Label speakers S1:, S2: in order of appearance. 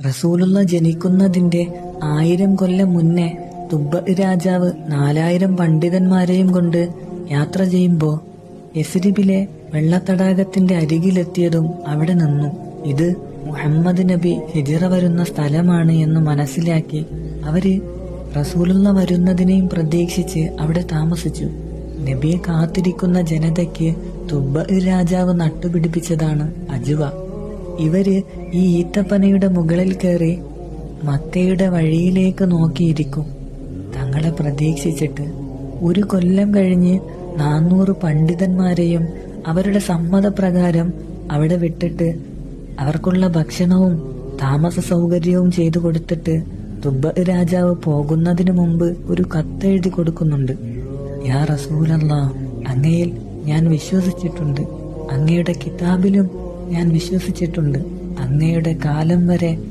S1: റസൂലുള്ള ജനിക്കുന്നതിന്റെ 1000 കൊല്ലം മുന്നേ തുബ്ബ രാജാവ് 4000 പണ്ഡിതന്മാരെയും കൊണ്ട് യാത്ര ചെയ്യുമ്പോൾ യസ്രിബിലെ വെള്ളത്തടാകത്തിന്റെ അരികിലെത്തിയതും അവിടെ നിന്നു. ഇത് മുഹമ്മദ് നബി ഹിജ്റ വരുന്ന സ്ഥലമാണ് എന്ന് മനസ്സിലാക്കി അവര് റസൂലുള്ള വരുന്നതിനെയും പ്രതീക്ഷിച്ച് അവിടെ താമസിച്ചു. നബിയെ കാത്തിരിക്കുന്ന ജനതയ്ക്ക് തുബ്ബ രാജാവ് നട്ടുപിടിപ്പിച്ചതാണ് അജ്വ. ഇവര് ഈ ഈത്തപ്പനയുടെ മുകളിൽ കയറി മക്കയുടെ വഴിയിലേക്ക് നോക്കിയിരിക്കും. തങ്ങളെ പ്രതീക്ഷിച്ചിട്ട് 1 കൊല്ലം കഴിഞ്ഞ് 400 പണ്ഡിതന്മാരെയും അവരുടെ സമ്മതപ്രകാരം അവിടെ വിട്ടിട്ട് അവർക്കുള്ള ഭക്ഷണവും താമസ സൗകര്യവും ചെയ്തു കൊടുത്തിട്ട് തുബ്ബ രാജാവ് പോകുന്നതിന് മുമ്പ് ഒരു കത്തെഴുതി കൊടുക്കുന്നുണ്ട്. യാ റസൂലല്ലാഹ്, അങ്ങയിൽ ഞാൻ വിശ്വസിച്ചിട്ടുണ്ട്, അങ്ങയുടെ കിതാബിലും ഞാൻ വിശ്വസിച്ചിട്ടുണ്ട്, അങ്ങയുടെ കാലം വരെ